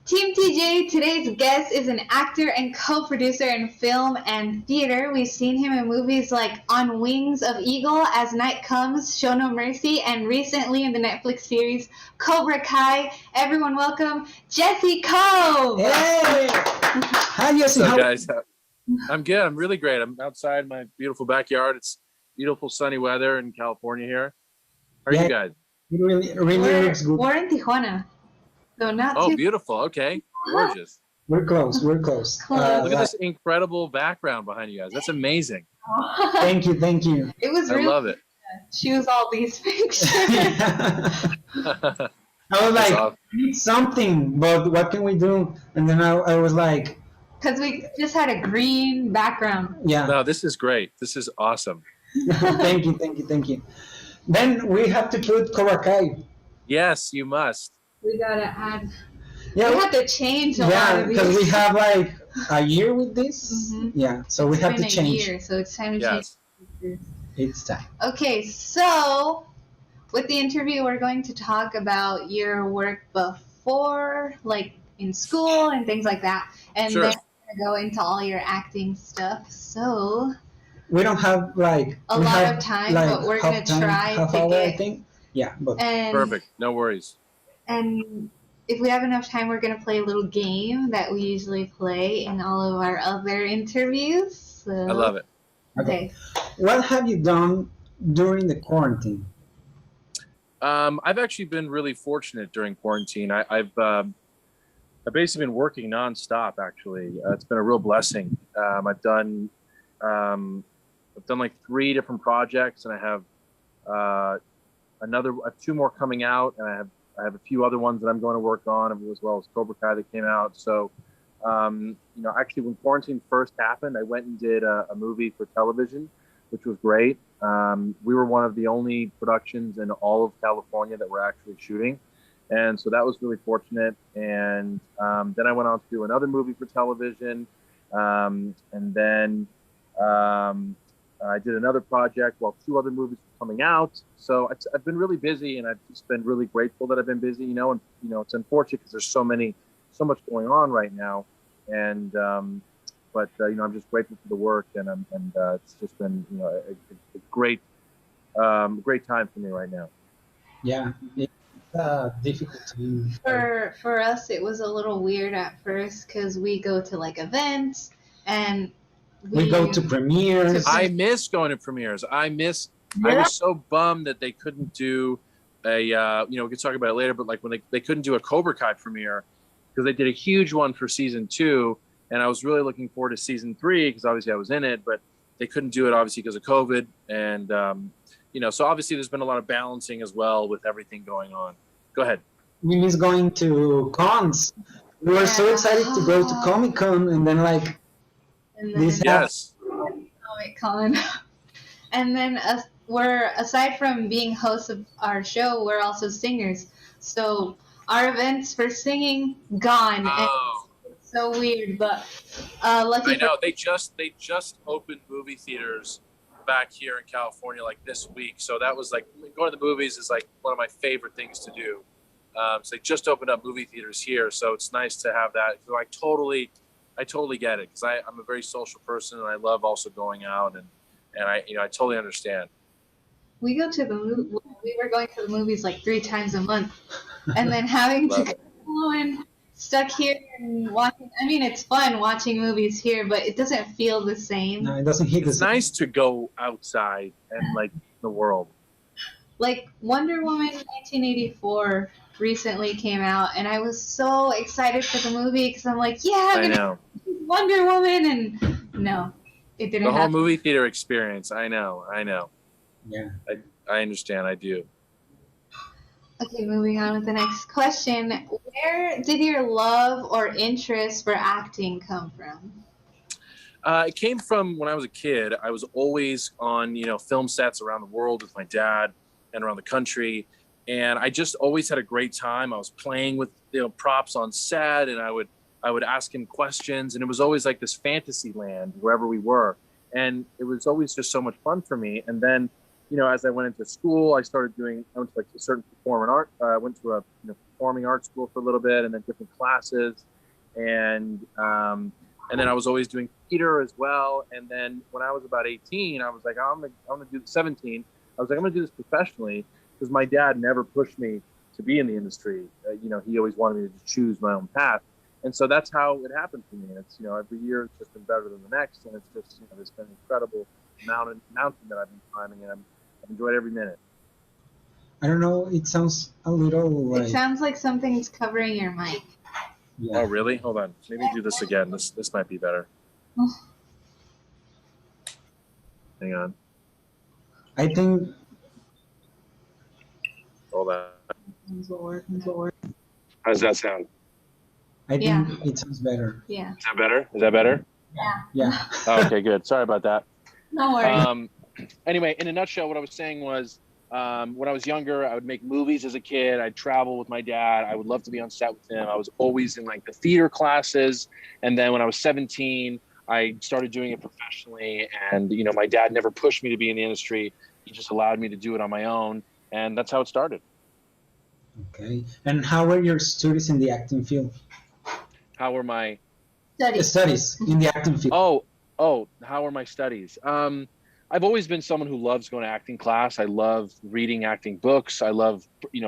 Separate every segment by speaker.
Speaker 1: Team TJ, today's guest is an actor and co-producer in film and theater. We've seen him in movies like On Wings of Eagle, As Night Comes, Show No Mercy, and recently in the Netflix series Cobra Kai. Everyone welcome Jesse Kove!
Speaker 2: Hey! Hi, Jesse.
Speaker 3: What's up, guys? I'm good. I'm really great. I'm outside my beautiful backyard. It's beautiful sunny weather in California here. How are you guys?
Speaker 2: Really looks good.
Speaker 1: We're in Tijuana. So not
Speaker 3: Oh,
Speaker 1: too
Speaker 3: beautiful. Okay. Gorgeous.
Speaker 2: We're close. Close.
Speaker 1: Close.
Speaker 3: Look at this incredible background behind you guys. That's amazing.
Speaker 2: Thank you.
Speaker 1: It was
Speaker 3: I
Speaker 1: really
Speaker 3: love it.
Speaker 1: choose all these pictures.
Speaker 2: I was like,
Speaker 3: awesome.
Speaker 2: I need something, but what can we do? And then I was like,
Speaker 1: Because we just had a green background.
Speaker 2: yeah.
Speaker 3: No, this is great. This is awesome.
Speaker 2: Thank you. Then we have to put Cobra Kai.
Speaker 3: Yes, you must.
Speaker 1: We gotta add.
Speaker 2: Yeah,
Speaker 1: We have to change a lot of these.
Speaker 2: because we have like a year with this.
Speaker 1: Mhm.
Speaker 2: Yeah, so we have
Speaker 1: It's
Speaker 2: to
Speaker 1: been
Speaker 2: change.
Speaker 1: a year, so it's time to
Speaker 3: Yes.
Speaker 1: change.
Speaker 2: It's time.
Speaker 1: Okay, so with the interview, we're going to talk about your work before, like in school and things like that, and
Speaker 3: Sure.
Speaker 1: then we're gonna go into all your acting stuff. So
Speaker 2: We don't have like
Speaker 1: a
Speaker 2: we
Speaker 1: lot
Speaker 2: have,
Speaker 1: of time,
Speaker 2: like,
Speaker 1: but we're
Speaker 2: half
Speaker 1: gonna
Speaker 2: time,
Speaker 1: try
Speaker 2: half
Speaker 1: to
Speaker 2: hour, I
Speaker 1: get
Speaker 2: think. Yeah, but
Speaker 3: Perfect. No worries.
Speaker 1: And if we have enough time, we're going to play a little game that we usually play in all of our other interviews. So,
Speaker 3: I love it.
Speaker 1: Okay.
Speaker 2: what have you done during the quarantine?
Speaker 3: I've actually been really fortunate during quarantine. I've basically been working nonstop. Actually, it's been a real blessing. I've done like 3 different projects, and I have I have 2 more coming out, and I have a few other ones that I'm going to work on, as well as Cobra Kai that came out. So, actually, when quarantine first happened, I went and did a movie for television, which was great. We were one of the only productions in all of California that were actually shooting, and so that was really fortunate. And then I went on to do another movie for television, and then I did another project while 2 other movies were coming out. So I've been really busy, and I've just been really grateful that I've been busy. And it's unfortunate because there's so much going on right now, and but I'm just grateful for the work, and it's just been a great time for me right now.
Speaker 2: Yeah, it's difficult to.
Speaker 1: For us, it was a little weird at first because we go to like events and
Speaker 2: We go to premieres.
Speaker 3: I miss going to premieres. I was so bummed that they couldn't do we could talk about it later, but like when they couldn't do a Cobra Kai premiere because they did a huge one for season 2, and I was really looking forward to season 3 because obviously I was in it, but they couldn't do it obviously because of COVID, and so obviously there's been a lot of balancing as well with everything going on. Go ahead.
Speaker 2: We miss going to cons. We were so excited to go to Comic-Con, and then like this
Speaker 3: Yes.
Speaker 1: Comic Con. And then we're, aside from being hosts of our show, we're also singers. So our events for singing gone.
Speaker 3: Oh.
Speaker 1: And it's so weird, but lucky
Speaker 3: I know they just opened movie theaters back here in California like this week. So that was like going to the movies is like one of my favorite things to do. So they just opened up movie theaters here, so it's nice to have that. So I totally get it because I'm a very social person, and I love also going out, and I totally understand.
Speaker 1: we go to we were going to the movies like 3 times a month, and then having to go and stuck here and watching. I mean, it's fun watching movies here, but it doesn't feel the same.
Speaker 2: No, it doesn't hit.
Speaker 3: It's nice to go outside and like the world.
Speaker 1: Like Wonder Woman 1984 recently came out, and I was so excited for the movie because I'm like, yeah,
Speaker 3: I know.
Speaker 1: Wonder Woman, and no, it didn't
Speaker 3: The whole
Speaker 1: happen.
Speaker 3: movie theater experience. I know.
Speaker 2: Yeah.
Speaker 3: I understand. I do.
Speaker 1: Okay, moving on with the next question. Where did your love or interest for acting come from?
Speaker 3: It came from when I was a kid. I was always on, film sets around the world with my dad and around the country. And I just always had a great time. I was playing with, props on set, and I would ask him questions. And it was always like this fantasy land wherever we were. And it was always just so much fun for me. And then as I went into school, I went to like a certain performing art. I went to a performing arts school for a little bit, and then different classes, and then I was always doing theater as well. And then when I was about 18, I was like, I'm gonna do 17. I was like, I'm gonna do this professionally, because my dad never pushed me to be in the industry. He always wanted me to just choose my own path. And so that's how it happened for me. It's, every year it's just been better than the next. And it's just, it's been an incredible mountain that I've been climbing, and I've enjoyed every minute.
Speaker 2: I don't know. It sounds a little like...
Speaker 1: It sounds like something's covering your mic.
Speaker 3: Yeah. Oh, really? Hold on. Maybe do this again. This might be better. Hang on.
Speaker 2: I think...
Speaker 3: Hold on. How does that sound?
Speaker 2: I think it sounds better.
Speaker 1: Yeah.
Speaker 3: Is that better? Is that better?
Speaker 2: Yeah.
Speaker 3: Oh, okay, good. Sorry about that.
Speaker 1: No worries.
Speaker 3: Anyway, in a nutshell, what I was saying was, when I was younger, I would make movies as a kid. I'd travel with my dad. I would love to be on set with him. I was always in like the theater classes. And then when I was 17, I started doing it professionally. And, my dad never pushed me to be in the industry. He just allowed me to do it on my own. And that's how it started.
Speaker 2: Okay. And how were your studies in the acting field?
Speaker 3: How were my
Speaker 2: studies in the acting field?
Speaker 3: Oh, how were my studies? I've always been someone who loves going to acting class. I love reading acting books. I love,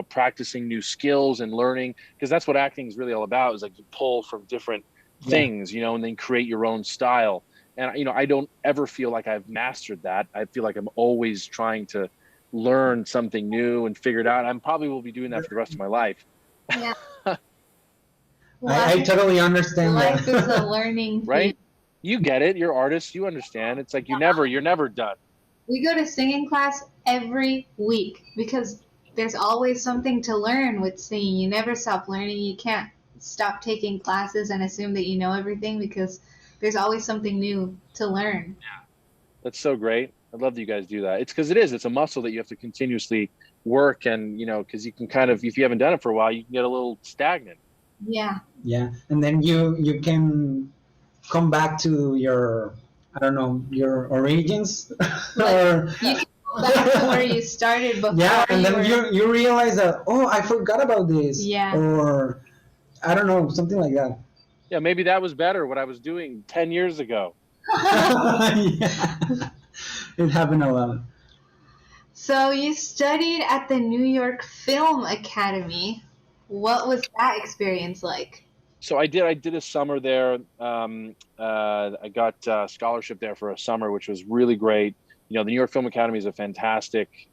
Speaker 3: practicing new skills and learning, because that's what acting is really all about, is like you pull from different things, and then create your own style. And, I don't ever feel like I've mastered that. I feel like I'm always trying to learn something new and figure it out. I probably will be doing that for the rest of my life.
Speaker 1: Yeah.
Speaker 2: I totally understand
Speaker 1: life
Speaker 2: that.
Speaker 1: is a learning
Speaker 3: right? You get it. You're artists. You understand. It's like you're never done.
Speaker 1: We go to singing class every week because there's always something to learn with singing. You never stop learning. You can't stop taking classes and assume that you know everything, because there's always something new to learn.
Speaker 3: Yeah. That's so great. I love that you guys do that. It's because it's a muscle that you have to continuously work, and, because you can kind of, if you haven't done it for a while, you can get a little stagnant.
Speaker 1: Yeah.
Speaker 2: Yeah. And then you can come back to your, I don't know, your origins. Or
Speaker 1: you can go back to where you started before.
Speaker 2: Yeah, and then you realize that, I forgot about this.
Speaker 1: Yeah.
Speaker 2: Or I don't know, something like that.
Speaker 3: Yeah, maybe that was better what I was doing 10 years ago.
Speaker 2: Yeah. It happened a lot.
Speaker 1: So you studied at the New York Film Academy. What was that experience like?
Speaker 3: So I did a summer there. I got a scholarship there for a summer, which was really great. The New York Film Academy is a fantastic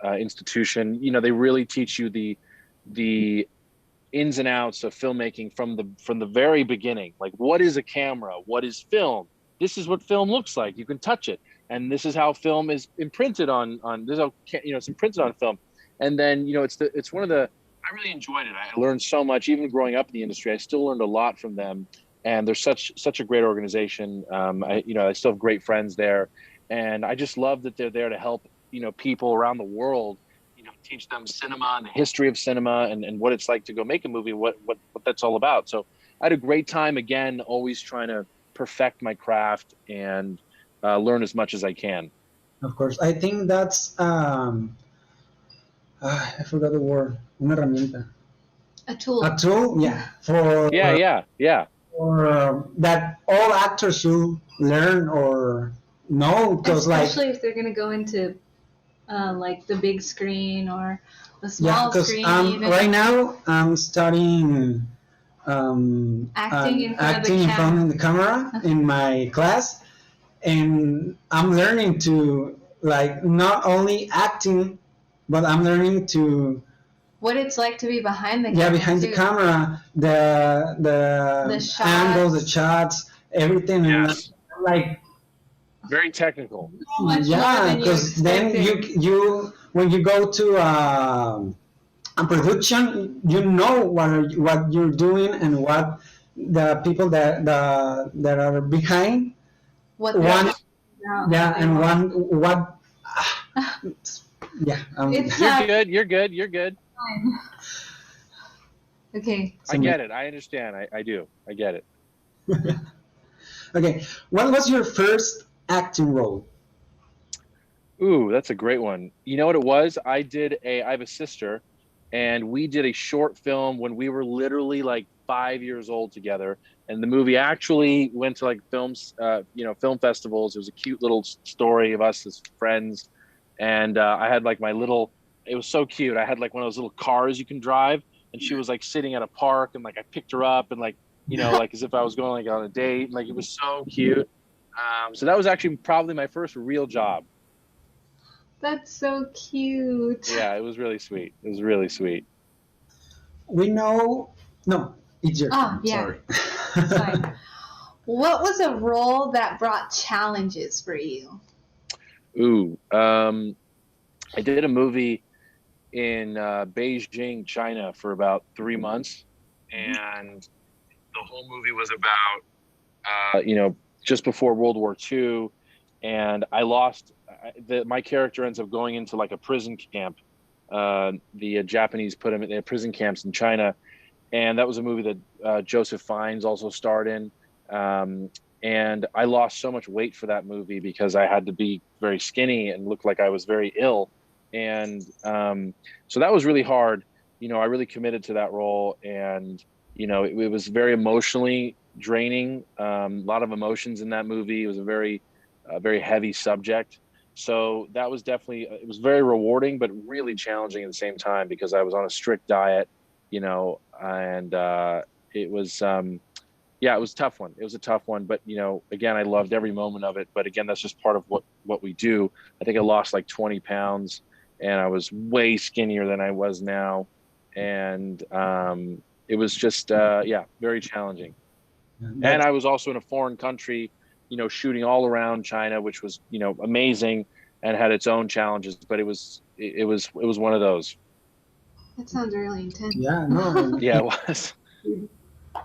Speaker 3: institution. They really teach you the ins and outs of filmmaking from the very beginning. Like, what is a camera? What is film? This is what film looks like. You can touch it, and this is how film is imprinted on. This is how it's imprinted on film. And then it's one of the. I really enjoyed it. I learned so much, even growing up in the industry. I still learned a lot from them, and they're such a great organization. I still have great friends there, and I just love that they're there to help people around the world, teach them cinema and the history of cinema and what it's like to go make a movie, what that's all about. So I had a great time, again, always trying to perfect my craft and learn as much as I can.
Speaker 2: Of course, I think that's I forgot the word. Una herramienta.
Speaker 1: A tool.
Speaker 2: A tool, yeah.
Speaker 3: Yeah.
Speaker 2: For that all actors should learn or know, because
Speaker 1: especially if they're gonna go into like the big screen or the small screen.
Speaker 2: Right now I'm studying
Speaker 1: acting in
Speaker 2: front of the camera in my class, and I'm learning to not only acting, but I'm learning to
Speaker 1: what it's like to be behind the camera.
Speaker 2: Yeah, behind the camera, the
Speaker 1: shots.
Speaker 2: angles, the shots, everything.
Speaker 3: Yes.
Speaker 2: And
Speaker 3: very technical.
Speaker 2: Yeah, because then you when you go to a production, you know what you're doing and what the people that are behind
Speaker 1: what
Speaker 2: want.
Speaker 1: Yeah,
Speaker 2: and what. Yeah,
Speaker 3: you're good.
Speaker 1: Okay.
Speaker 3: I get it. I understand. I do. I get it.
Speaker 2: Okay. What was your first acting role?
Speaker 3: Ooh, that's a great one. You know what it was? I have a sister, and we did a short film when we were literally like 5 years old together. And the movie actually went to like film festivals. It was a cute little story of us as friends. And I had like it was so cute. I had like one of those little cars you can drive, and she was like sitting at a park, and like I picked her up, and like, like as if I was going like on a date. And, like it was so cute. So that was actually probably my first real job.
Speaker 1: That's so cute.
Speaker 3: Yeah, it was really sweet. It was really sweet.
Speaker 2: We know. No, it's your
Speaker 1: Oh,
Speaker 2: turn.
Speaker 1: yeah.
Speaker 2: Sorry.
Speaker 1: It's fine. What was a role that brought challenges for you?
Speaker 3: Ooh, I did a movie in Beijing, China, for about 3 months, and the whole movie was about, just before World War II, and I lost. My character ends up going into like a prison camp. The Japanese put him in prison camps in China, and that was a movie that Joseph Fiennes also starred in. And I lost so much weight for that movie because I had to be very skinny and look like I was very ill, and so that was really hard. I really committed to that role, and it was very emotionally draining. A lot of emotions in that movie. It was a very heavy subject. So that was definitely, it was very rewarding, but really challenging at the same time because I was on a strict diet, and it was, yeah, it was a tough one. It was a tough one, but again, I loved every moment of it. But again, that's just part of what we do. I think I lost like 20 pounds, and I was way skinnier than I was now, and it was just yeah, very challenging. And I was also in a foreign country, shooting all around China, which was amazing and had its own challenges. But it was one of those.
Speaker 1: That sounds really intense.
Speaker 2: Yeah, no.
Speaker 3: Yeah, it was.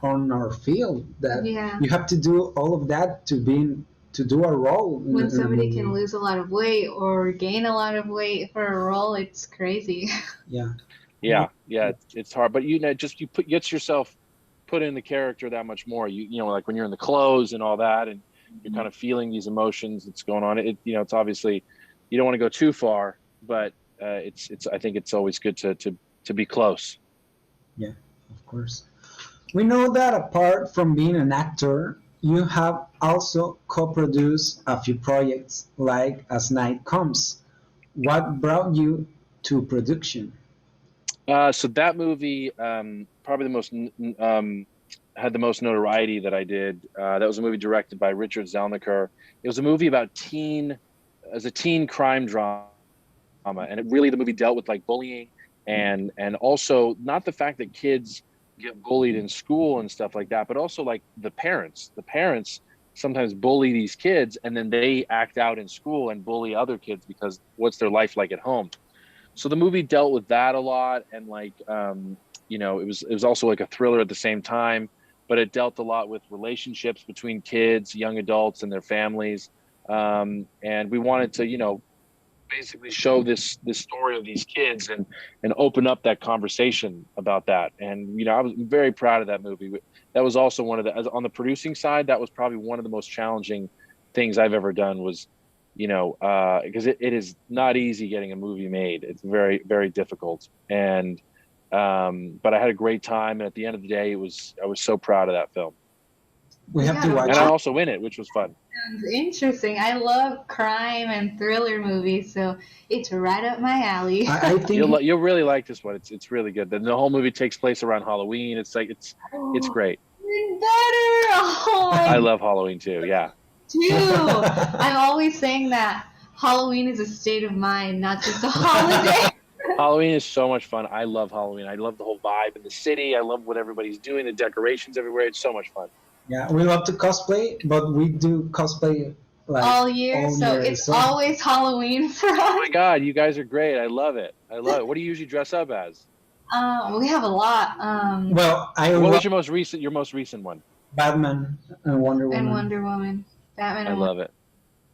Speaker 2: On our field, that
Speaker 1: Yeah.
Speaker 2: you have to do all of that to do a role.
Speaker 1: When somebody can lose a lot of weight or gain a lot of weight for a role, it's crazy.
Speaker 2: Yeah.
Speaker 3: Yeah, it's hard, but just gets yourself put in the character that much more. Like when you're in the clothes and all that, and you're kind of feeling these emotions that's going on. It's obviously you don't want to go too far, but it's I think it's always good to be close.
Speaker 2: Yeah, of course. We know that apart from being an actor, you have also co-produced a few projects like As Night Comes. What brought you to production?
Speaker 3: So that movie, probably the most had the most notoriety that I did. That was a movie directed by Richard Zelniker. It was a movie about as a teen crime drama, and the movie dealt with like bullying and also not the fact that kids get bullied in school and stuff like that, but also like the parents. The parents sometimes bully these kids, and then they act out in school and bully other kids because what's their life like at home? So the movie dealt with that a lot, and like it was also like a thriller at the same time, but it dealt a lot with relationships between kids, young adults, and their families. And we wanted to basically show this story of these kids and open up that conversation about that. And I was very proud of that movie. That was also one of on the producing side, that was probably one of the most challenging things I've ever done was because it is not easy getting a movie made. It's very, very difficult. And but I had a great time, and at the end of the day, I was so proud of that film.
Speaker 2: We have to watch
Speaker 3: And I'm
Speaker 2: it.
Speaker 3: also in it, which was fun.
Speaker 1: Sounds interesting. I love crime and thriller movies, so it's right up my alley.
Speaker 2: I think
Speaker 3: You'll really like this one. It's really good. The whole movie takes place around Halloween. It's like it's great.
Speaker 1: Even better. Oh,
Speaker 3: I love Halloween too. Yeah.
Speaker 1: too. I'm always saying that Halloween is a state of mind, not just a holiday.
Speaker 3: Halloween is so much fun. I love Halloween. I love the whole vibe in the city. I love what everybody's doing, the decorations everywhere. It's so much fun.
Speaker 2: yeah, we love to cosplay, but we do cosplay like
Speaker 1: All year,
Speaker 2: all
Speaker 1: so
Speaker 2: year,
Speaker 1: it's
Speaker 2: so-
Speaker 1: always Halloween for
Speaker 3: Oh
Speaker 1: us.
Speaker 3: my God, you guys are great. I love it. I love it. What do you usually dress up as?
Speaker 1: We have a lot.
Speaker 2: Well, I
Speaker 3: What
Speaker 2: love
Speaker 3: was your most recent one?
Speaker 2: Batman and Wonder Woman.
Speaker 1: And Wonder Woman, Batman.
Speaker 3: I
Speaker 1: and
Speaker 3: love it.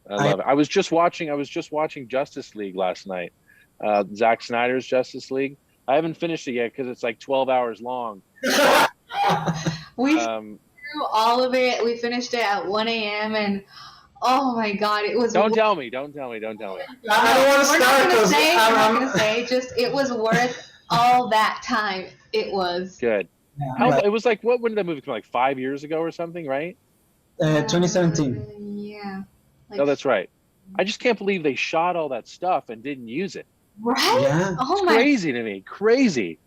Speaker 3: I love it. I was just watching Justice League last night. Zack Snyder's Justice League. I haven't finished it yet because it's like 12 hours long.
Speaker 1: We through all of it. We finished it at 1 a.m. and Oh my God, it was.
Speaker 3: Don't tell me. Don't tell me. Don't tell me.
Speaker 2: I don't want to
Speaker 1: We're not
Speaker 2: start
Speaker 1: gonna
Speaker 2: because
Speaker 1: say. We're not gonna say. Just it was worth all that time. It was.
Speaker 3: Good. It was like, when did that movie come? Like 5 years ago or something, right?
Speaker 2: 2017.
Speaker 1: Yeah. Like,
Speaker 3: Oh, that's right. I just can't believe they shot all that stuff and didn't use it.
Speaker 1: right?
Speaker 2: Yeah.
Speaker 1: Oh
Speaker 3: It's
Speaker 1: my.
Speaker 3: crazy to me. Crazy.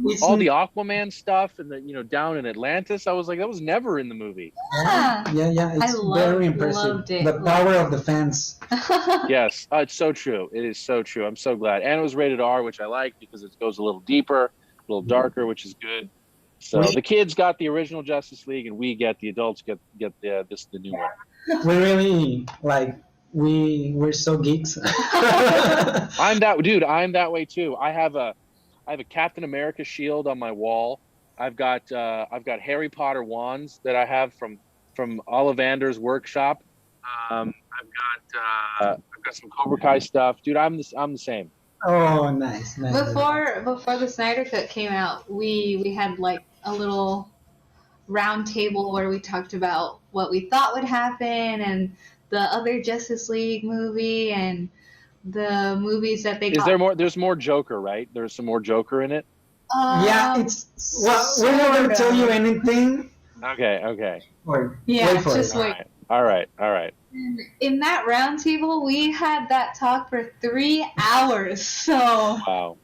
Speaker 2: It's
Speaker 3: All the Aquaman stuff and the down in Atlantis. I was like, that was never in the movie.
Speaker 2: yeah. It's very impressive.
Speaker 1: Loved it.
Speaker 2: The power of the fans.
Speaker 3: Yes, it's so true. It is so true. I'm so glad. And it was rated R, which I like because it goes a little deeper, a little darker, which is good. So the kids got the original Justice League, and the adults get the new one.
Speaker 2: We really we're so geeks.
Speaker 3: I'm that way too. I have a Captain America shield on my wall. I've got Harry Potter wands that I have from Ollivander's workshop. I've got some Cobra Kai stuff, dude. I'm the same.
Speaker 2: Oh, nice.
Speaker 1: Before the Snyder Cut came out, we had like a little round table where we talked about what we thought would happen and the other Justice League movie and the movies that they got.
Speaker 3: Is there more? There's more Joker, right? There's some more Joker in it.
Speaker 2: Yeah, it's we're not going to tell you anything.
Speaker 3: Okay.
Speaker 1: Yeah,
Speaker 2: wait for
Speaker 1: just
Speaker 2: it.
Speaker 1: wait.
Speaker 3: All right.
Speaker 1: In that round table, we had that talk for 3 hours. So
Speaker 3: Wow.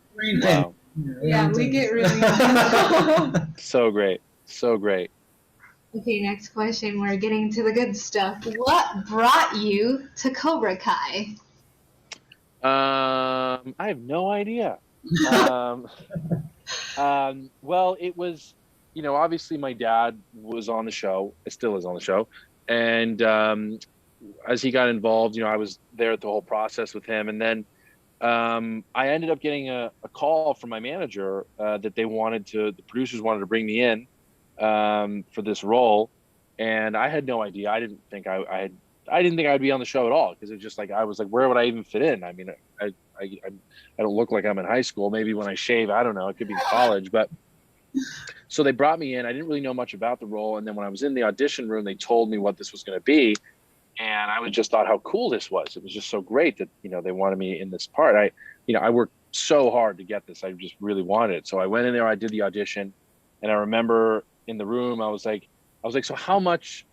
Speaker 1: yeah, we get really.
Speaker 3: So great.
Speaker 1: Okay, next question. We're getting to the good stuff. What brought you to Cobra Kai?
Speaker 3: I have no idea. Well, it was, obviously my dad was on the show. It still is on the show. And as he got involved, I was there at the whole process with him. And then I ended up getting a call from my manager that the producers wanted to bring me in for this role. And I had no idea. I didn't think I didn't think I'd be on the show at all, because it's just like, I was like, where would I even fit in? I mean, I don't look like I'm in high school. Maybe when I shave, I don't know, it could be in college. But so they brought me in. I didn't really know much about the role. And then when I was in the audition room, they told me what this was going to be. And I just thought how cool this was. It was just so great that, they wanted me in this part. I worked so hard to get this. I just really wanted it. So I went in there, I did the audition, and I remember in the room, I was like, so how much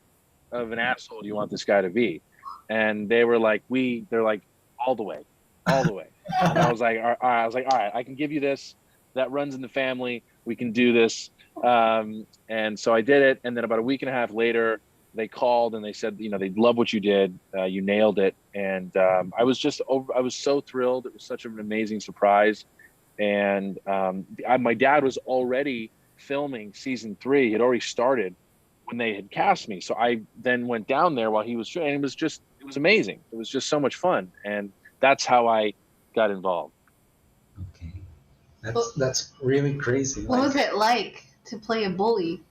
Speaker 3: of an asshole do you want this guy to be? And they were like, they're like, all the way. And I was like, all right, I can give you this. That runs in the family. We can do this. And so I did it. And then about a week and a half later, they called and they said, they love what you did. You nailed it. And I was so thrilled. It was such an amazing surprise. And my dad was already filming season 3. He had already started when they had cast me. So I then went down there while he was shooting. And it was amazing. It was just so much fun. And that's how I got involved.
Speaker 2: Okay. That's really crazy.
Speaker 1: What was it like to play a bully?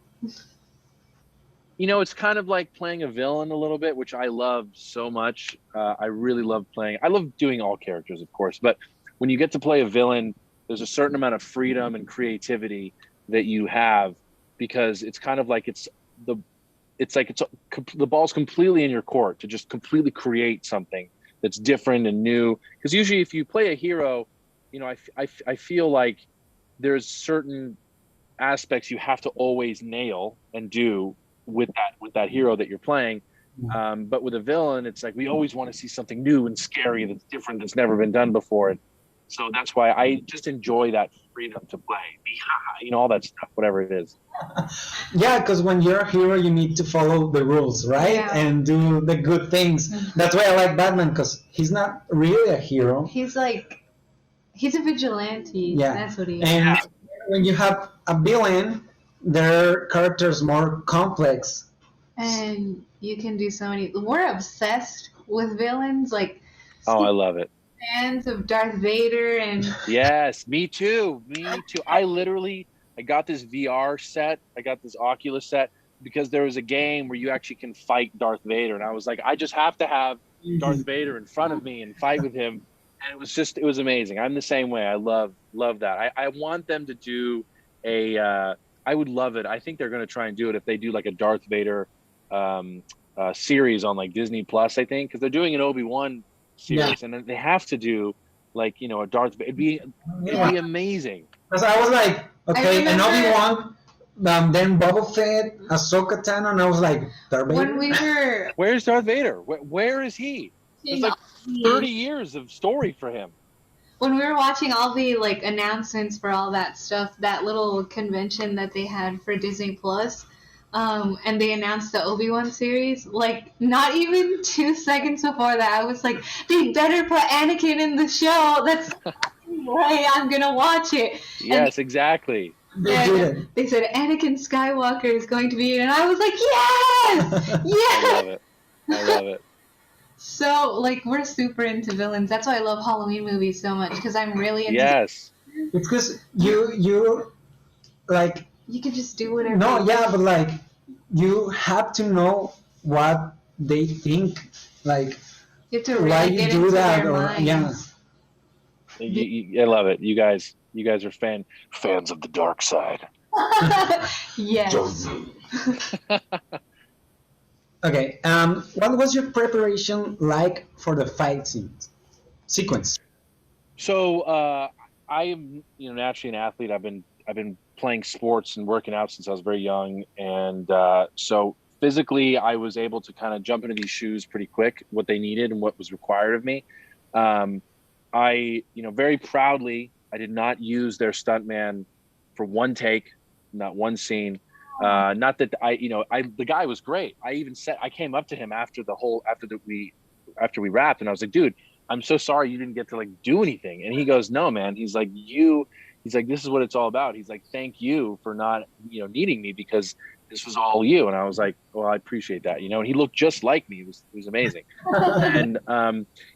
Speaker 3: It's kind of like playing a villain a little bit, which I love so much. I really love playing. I love doing all characters, of course, but when you get to play a villain, there's a certain amount of freedom and creativity that you have, because it's kind of like the ball's completely in your court to just completely create something that's different and new. Because usually, if you play a hero, I feel like there's certain aspects you have to always nail and do with that hero that you're playing. But with a villain, it's like we always want to see something new and scary that's different, that's never been done before. And so that's why I just enjoy that freedom to play, all that stuff, whatever it is.
Speaker 2: Yeah, because when you're a hero, you need to follow the rules, right?
Speaker 1: Yeah.
Speaker 2: And do the good things. That's why I like Batman, because he's not really a hero.
Speaker 1: He's a vigilante.
Speaker 2: Yeah.
Speaker 1: That's what he is.
Speaker 2: And when you have a villain, their character's more complex.
Speaker 1: And you can do so many. We're obsessed with villains, like.
Speaker 3: Oh, I love it.
Speaker 1: Fans of Darth Vader and.
Speaker 3: Yes, me too. I got this VR set. I got this Oculus set because there was a game where you actually can fight Darth Vader, and I was like, I just have to have Darth Vader in front of me and fight with him. And it was amazing. I'm the same way. I love that. I want them to do I would love it. I think they're going to try and do it if they do like a Darth Vader series on like Disney Plus, I think, because they're doing an Obi-Wan series, and then they have to do like, you know, a Darth Vader. It'd be amazing.
Speaker 2: Because I was like, okay, and Obi-Wan, then Boba Fett, Ahsoka Tano, and I was like, Darth Vader?
Speaker 3: Where's Darth Vader? Where is he? There's like 30 years of story for him.
Speaker 1: When we were watching all the like announcements for all that stuff, that little convention that they had for Disney Plus, and they announced the Obi-Wan series, like not even 2 seconds before that, I was like, they better put Anakin in the show. That's right, I'm gonna watch it.
Speaker 3: Yes, exactly.
Speaker 1: They said Anakin Skywalker is going to be in it, and I was like, yes! Yes!
Speaker 3: I love it. I love it.
Speaker 1: So, like, we're super into villains. That's why I love Halloween movies so much, because I'm really into
Speaker 3: Yes.
Speaker 2: It's because you like...
Speaker 1: You can just do whatever.
Speaker 2: No, yeah, but, like, you have to know what they think. Like,
Speaker 1: you have to really
Speaker 2: why
Speaker 1: get
Speaker 2: you do
Speaker 1: into
Speaker 2: that.
Speaker 1: their
Speaker 2: Or,
Speaker 1: minds.
Speaker 3: Yeah. I love it. You guys are fans of the dark side.
Speaker 1: Yes.
Speaker 2: Okay, what was your preparation like for the fight sequence?
Speaker 3: So I am, you know, naturally an athlete. I've been playing sports and working out since I was very young, and so physically I was able to kind of jump into these shoes pretty quick, what they needed and what was required of me. I, you know, very proudly, I did not use their stuntman for one take, not one scene. Not that the guy was great. I even said, I came up to him after we wrapped, and I was like, dude, I'm so sorry you didn't get to like do anything. And he goes, no, man. He's like, this is what it's all about. He's like, thank you for not, you know, needing me, because this was all you. And I was like, well, I appreciate that, you know. And he looked just like me. It was amazing. And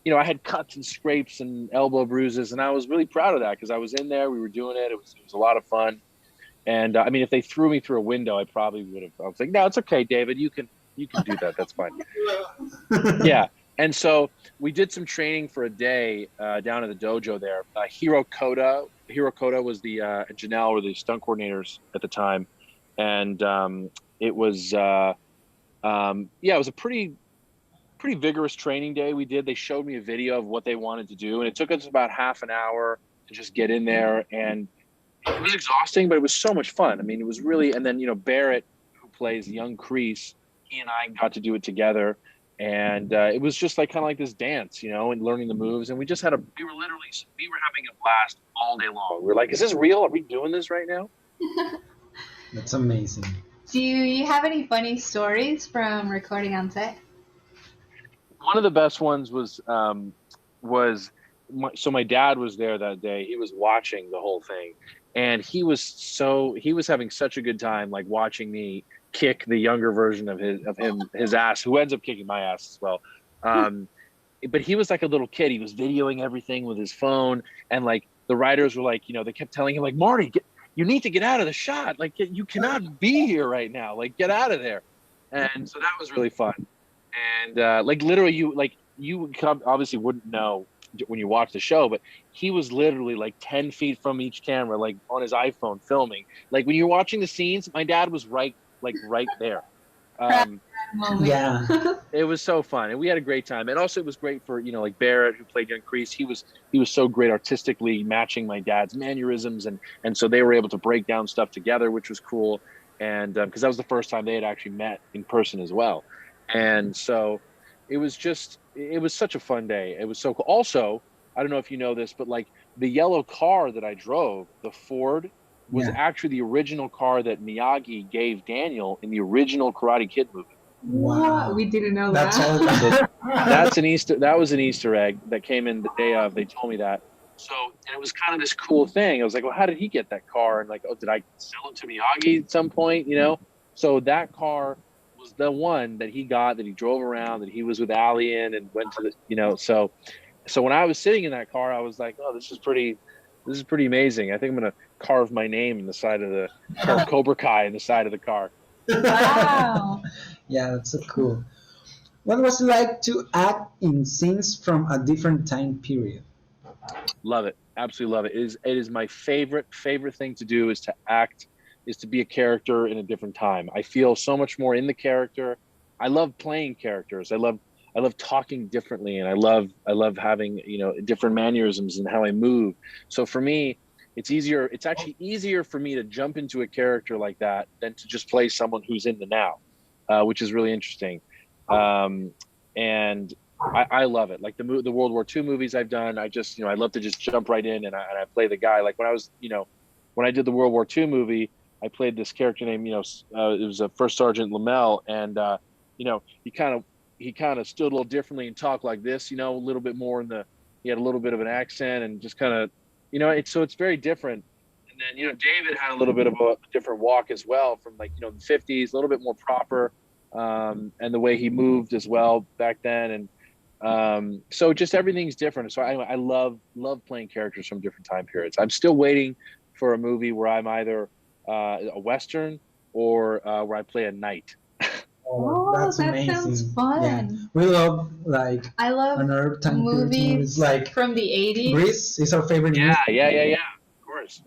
Speaker 3: you know, I had cuts and scrapes and elbow bruises, and I was really proud of that, because I was in there, we were doing it. It was a lot of fun. And I mean, if they threw me through a window, I probably would have. I was like, no, it's okay, David. You can do that. That's fine. Yeah. And so we did some training for a day down at the dojo there. Hiro Koda was the Janelle were the stunt coordinators at the time, and it was it was a pretty vigorous training day we did. They showed me a video of what they wanted to do, and it took us about half an hour to just get in there, and it was exhausting, but it was so much fun. I mean, it was really, and then, you know, Barrett, who plays young Kreese, he and I got to do it together. And it was just like kind of like this dance, you know, and learning the moves. And we were having a blast all day long. We were like, is this real? Are we doing this right now?
Speaker 2: That's amazing.
Speaker 1: Do you have any funny stories from recording on set?
Speaker 3: One of the best ones was my dad was there that day. He was watching the whole thing. And he was having such a good time, like watching me kick the younger version of his ass, who ends up kicking my ass as well. But he was like a little kid. He was videoing everything with his phone, and like the writers were like, you know, they kept telling him like, Marty, you need to get out of the shot. Like, you cannot be here right now. Like, get out of there. And so that was really fun. And like literally, you obviously wouldn't know when you watch the show, but he was literally like 10 feet from each camera, like on his iPhone filming. Like when you're watching the scenes, my dad was right there.
Speaker 2: Yeah.
Speaker 3: It was so fun, and we had a great time. And also it was great for, you know, like Barrett, who played young Kreese. He was so great artistically matching my dad's mannerisms, and so they were able to break down stuff together, which was cool. And because that was the first time they had actually met in person as well. And so it was such a fun day. It was so cool. Also, I don't know if you know this, but like the yellow car that I drove, the Ford, was actually the original car that Miyagi gave Daniel in the original Karate Kid movie.
Speaker 1: Wow, we didn't know that.
Speaker 3: That was an Easter egg that came in the day of. They told me that. So, and it was kind of this cool thing. I was like, well, how did he get that car? And like, oh, did I sell it to Miyagi at some point? You know? So that car was the one that he got, that he drove around, that he was with Ali in and went to the, you know, so when I was sitting in that car, I was like, oh, this is pretty amazing. I think I'm going to carve my name in the side of the car, Cobra Kai in the side of the car.
Speaker 1: Wow.
Speaker 2: Yeah, that's so cool. What was it like to act in scenes from a different time period?
Speaker 3: Love it. Absolutely love it. It is my favorite thing to do, is to act, is to be a character in a different time. I feel so much more in the character. I love playing characters. I love talking differently, and I love having, you know, different mannerisms and how I move. So for me, it's actually easier for me to jump into a character like that than to just play someone who's in the now, which is really interesting. And I love it. Like the World War II movies I've done, I just, you know, I love to just jump right in and I play the guy. Like when I was, you know, when I did the World War II movie, I played this character named, you know, it was a First Sergeant Lamel, and you know, he kind of stood a little differently and talked like this, you know, a little bit more he had a little bit of an accent and just kind of, you know, it's very different. And then, you know, David had a little bit of a different walk as well, from like, you know, the 50s, a little bit more proper, and the way he moved as well back then. And so just everything's different. So I love playing characters from different time periods. I'm still waiting for a movie where I'm either a Western or where I play a knight.
Speaker 1: Oh,
Speaker 2: that's
Speaker 1: that
Speaker 2: amazing.
Speaker 1: sounds fun.
Speaker 2: Yeah. We love like
Speaker 1: I love
Speaker 2: another time
Speaker 1: movies
Speaker 2: like
Speaker 1: from the 80s.
Speaker 2: Grease is our favorite movie.
Speaker 3: Yeah. Of course.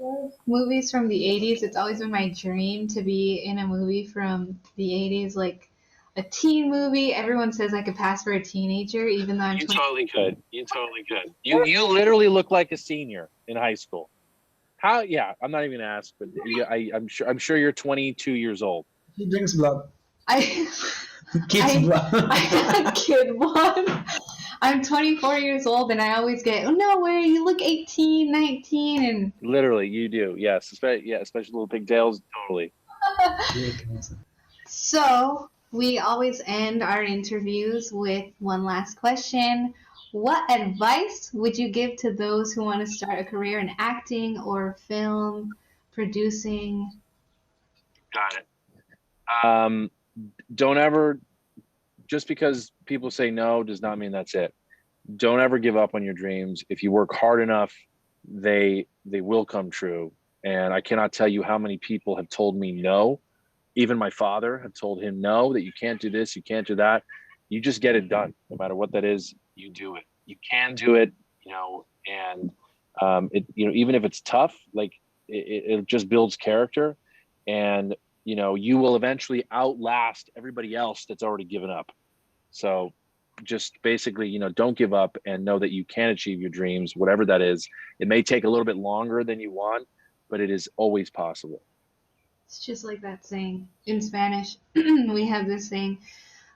Speaker 1: Movies from the 80s. It's always been my dream to be in a movie from the 80s, like a teen movie. Everyone says I could pass for a teenager, even though I'm
Speaker 3: You
Speaker 1: 20.
Speaker 3: totally could. You totally could. You literally look like a senior in high school. How? Yeah, I'm not even gonna ask, but I'm sure you're 22 years old.
Speaker 2: He drinks blood.
Speaker 1: Kids
Speaker 2: blood.
Speaker 1: I kid blood. I'm 24 years old, and I always get, oh, no way, you look 18, 19, and
Speaker 3: literally, you do. Yes, especially little pigtails. Totally.
Speaker 1: So we always end our interviews with one last question. What advice would you give to those who want to start a career in acting or film producing?
Speaker 3: Got it. Don't ever, just because people say no does not mean that's it. Don't ever give up on your dreams. If you work hard enough, they will come true. And I cannot tell you how many people have told me no. Even my father had told him no, that you can't do this, you can't do that. You just get it done. No matter what that is, you do it. You can do it, you know, and it, you know, even if it's tough, like it just builds character, and you know, you will eventually outlast everybody else that's already given up. So just basically, you know, don't give up and know that you can achieve your dreams, whatever that is. It may take a little bit longer than you want, but it is always possible.
Speaker 1: It's just like that saying in Spanish. We have this saying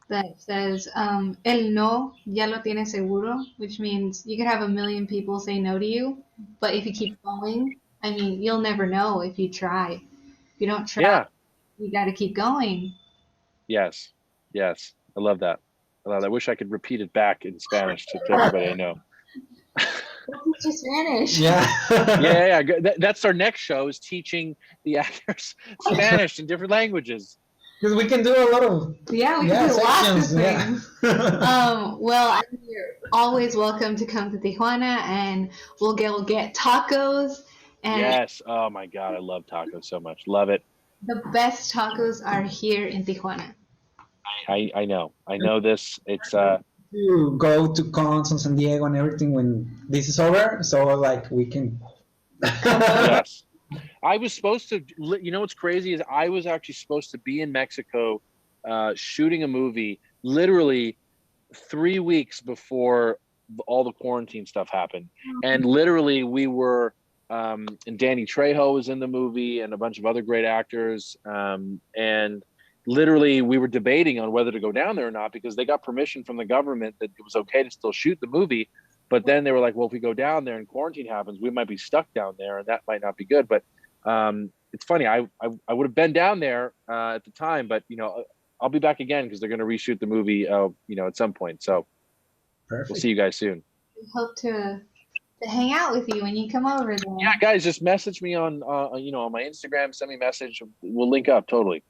Speaker 1: that says, el no ya lo tienes seguro, which means you could have a million people say no to you, but if you keep going, I mean, you'll never know if you try. If you don't try,
Speaker 3: Yeah.
Speaker 1: You got to keep going.
Speaker 3: Yes. I love that. I wish I could repeat it back in Spanish to everybody I know.
Speaker 1: Teach Spanish.
Speaker 3: Yeah. That's our next show, is teaching the actors Spanish in different languages.
Speaker 2: Because we can do a lot of
Speaker 1: we can do lots of things.
Speaker 2: Yeah.
Speaker 1: Well, you're always welcome to come to Tijuana, and we'll get tacos. And
Speaker 3: yes. Oh my God, I love tacos so much. Love it.
Speaker 1: The best tacos are here in Tijuana.
Speaker 3: I know this. It's
Speaker 2: you go to cons in San Diego and everything when this is over, so like we can.
Speaker 3: Yes. I was supposed to, you know, what's crazy is I was actually supposed to be in Mexico shooting a movie literally 3 weeks before all the quarantine stuff happened. And literally we were, and Danny Trejo was in the movie and a bunch of other great actors. And literally we were debating on whether to go down there or not, because they got permission from the government that it was okay to still shoot the movie. But then they were like, well, if we go down there and quarantine happens, we might be stuck down there, and that might not be good. But it's funny. I would have been down there at the time, but, you know, I'll be back again because they're going to reshoot the movie, you know, at some point. So
Speaker 2: Perfect.
Speaker 3: We'll see you guys soon.
Speaker 1: We hope to hang out with you when you come over there.
Speaker 3: Yeah, guys, just message me on, you know, on my Instagram. Send me a message. We'll link up. Totally.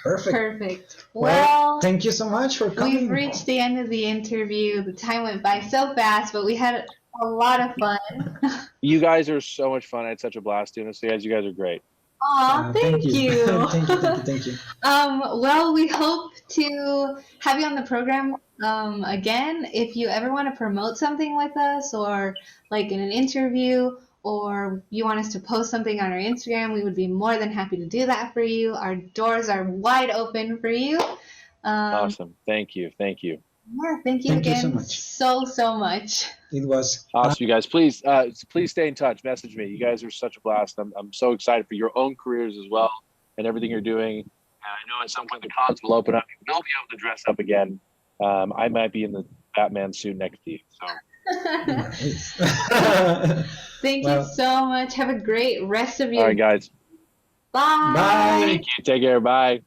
Speaker 1: Perfect.
Speaker 2: Well, thank you so much for coming.
Speaker 1: We've reached the end of the interview. The time went by so fast, but we had a lot of fun.
Speaker 3: You guys are so much fun. I had such a blast doing this. You guys are great.
Speaker 1: Aw, thank you.
Speaker 2: Thank you.
Speaker 1: Well, we hope to have you on the program again. If you ever want to promote something with us, or like in an interview, or you want us to post something on our Instagram, we would be more than happy to do that for you. Our doors are wide open for you.
Speaker 3: Awesome. Thank you. Thank you.
Speaker 1: Yeah, thank you
Speaker 2: Thank you so
Speaker 1: again
Speaker 2: much.
Speaker 1: so much.
Speaker 2: It was
Speaker 3: Awesome, you guys. Please stay in touch. Message me. You guys are such a blast. I'm so excited for your own careers as well and everything you're doing. And I know at some point the cons will open up. You'll be able to dress up again. I might be in the Batman suit next to you. So
Speaker 2: nice.
Speaker 1: Thank you so much. Have a great rest of your
Speaker 3: all right, guys.
Speaker 1: Bye.
Speaker 2: Bye.
Speaker 3: Thank you. Take care. Bye.